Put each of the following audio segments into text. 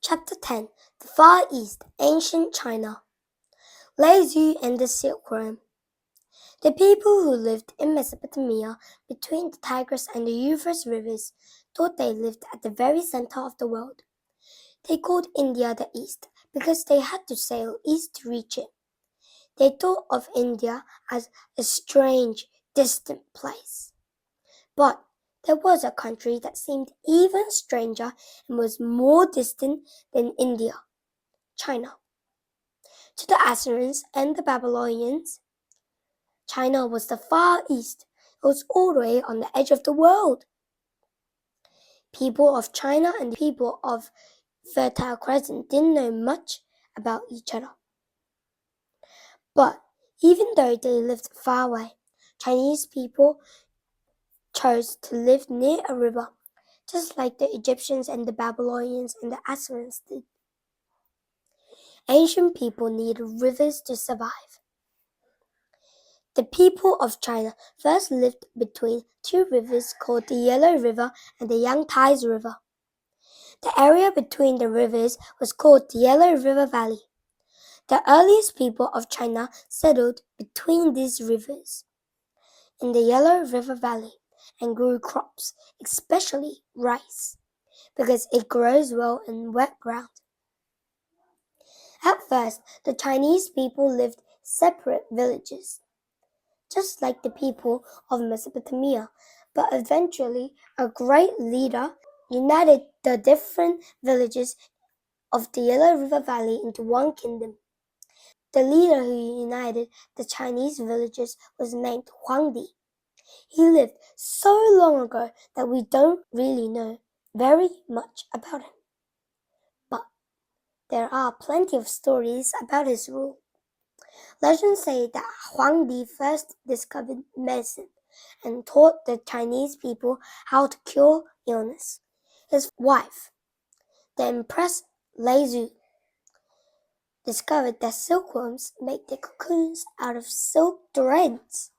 Chapter 10 The Far East, Ancient China. Lazu and the Silkworm. The people who lived in Mesopotamia between the Tigris and the Euphrates rivers thought they lived at the very center of the world. They called India the East because they had to sail east to reach it. They thought of India as a strange, distant place. But there was a country that seemed even stranger and was more distant than India, China. To the Assyrians and the Babylonians, China was the far east. It was all the way on the edge of the world. People of China and the people of Fertile Crescent didn't know much about each other. But even though they lived far away, Chinese people chose to live near a river, just like the Egyptians and the Babylonians and the Assyrians did. Ancient people needed rivers to survive. The people of China first lived between two rivers called the Yellow River and the Yangtze River. The area between the rivers was called the Yellow River Valley. The earliest people of China settled between these rivers in the Yellow River Valley and grew crops, especially rice, because it grows well in wet ground. At first, the Chinese people lived separate villages, just like the people of Mesopotamia, but eventually a great leader united the different villages of the Yellow River Valley into one kingdom. The leader who united the Chinese villages was named Huangdi. He lived so long ago that we don't really know very much about him. But there are plenty of stories about his rule. Legends say that Huangdi first discovered medicine and taught the Chinese people how to cure illness. His wife, the Empress Lazu, discovered that silkworms make their cocoons out of silk threads.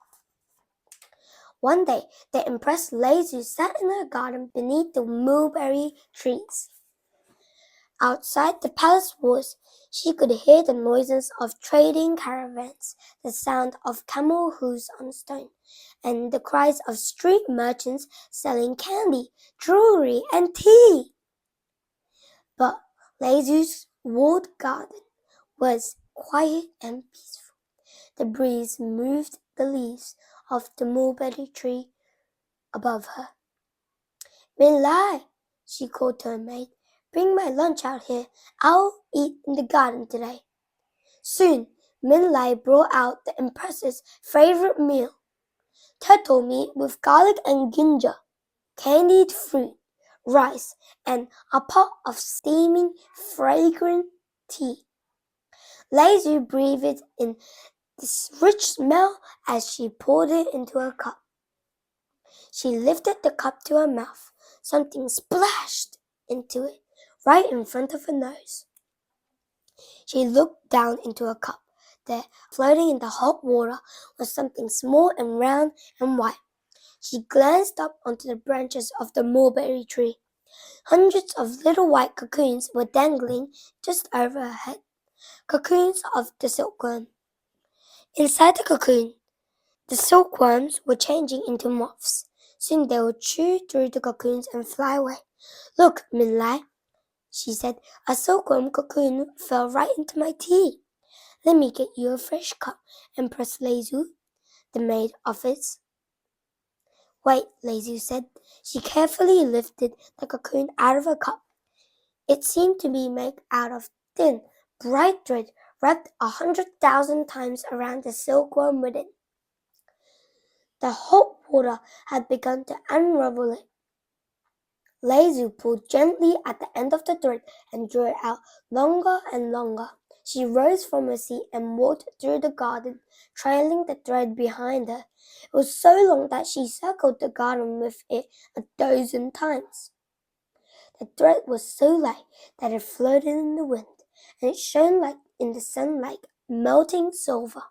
One day, the Empress Lazu sat in her garden beneath the mulberry trees. Outside the palace walls, she could hear the noises of trading caravans, the sound of camel hoofs on stone, and the cries of street merchants selling candy, jewelry, and tea. But Lazu's walled garden was quiet and peaceful. The breeze moved the leaves of the mulberry tree above her. Min Lai, she called to her maid, bring my lunch out here. I'll eat in the garden today. Soon, Min Lai brought out the Empress's favorite meal, turtle meat with garlic and ginger, candied fruit, rice, and a pot of steaming, fragrant tea. Lazu breathed in this rich smell as she poured it into her cup. She lifted the cup to her mouth. Something splashed into it right in front of her nose. She looked down into her cup. There, floating in the hot water, was something small and round and white. She glanced up onto the branches of the mulberry tree. Hundreds of little white cocoons were dangling just over her head. Cocoons of the silkworm. Inside the cocoon, the silkworms were changing into moths. Soon they would chew through the cocoons and fly away. Look, Min Lai, she said, a silkworm cocoon fell right into my tea. Let me get you a fresh cup, Empress Lazu, the maid offered. Wait, Lazu said. She carefully lifted the cocoon out of her cup. It seemed to be made out of thin, bright thread wrapped 100,000 times around the silkworm within. The hot water had begun to unravel it. Lazu pulled gently at the end of the thread and drew it out longer and longer. She rose from her seat and walked through the garden, trailing the thread behind her. It was so long that she circled the garden with it 12 times. The thread was so light that it floated in the wind, and it shone like in the sun like melting silver.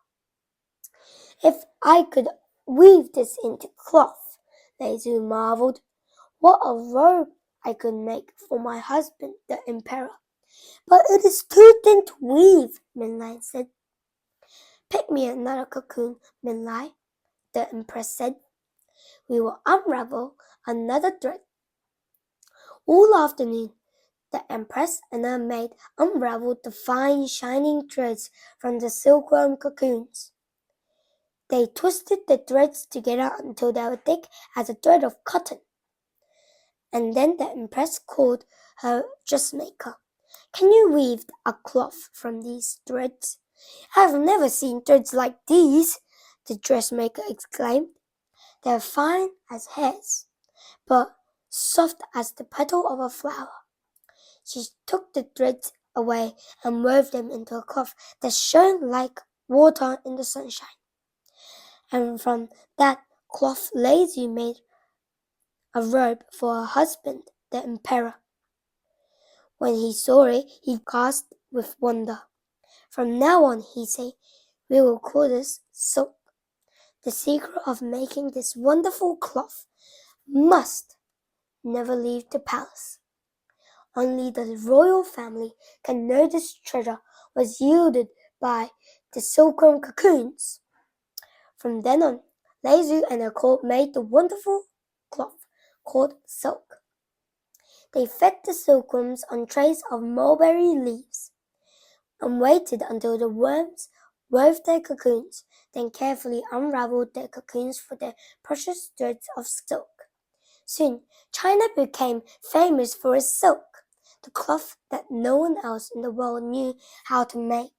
If I could weave this into cloth, Lazu marveled. What a robe I could make for my husband, the emperor. But it is too thin to weave, Moonlight said. Pick me another cocoon, Moonlight, the Empress said. We will unravel another thread. All afternoon, the Empress and her maid unraveled the fine shining threads from the silkworm cocoons. They twisted the threads together until they were thick as a thread of cotton. And then the Empress called her dressmaker. Can you weave a cloth from these threads? I have never seen threads like these, the dressmaker exclaimed. They are fine as hairs, but soft as the petal of a flower. She took the threads away and wove them into a cloth that shone like water in the sunshine. And from that cloth Lazy made a robe for her husband, the emperor. When he saw it, he gasped with wonder. From now on, he said, we will call this silk. The secret of making this wonderful cloth must never leave the palace. Only the royal family can know this treasure was yielded by the silkworm cocoons. From then on, Lazu and her court made the wonderful cloth called silk. They fed the silkworms on trays of mulberry leaves and waited until the worms wove their cocoons, then carefully unraveled their cocoons for their precious threads of silk. Soon, China became famous for its silk, the cloth that no one else in the world knew how to make.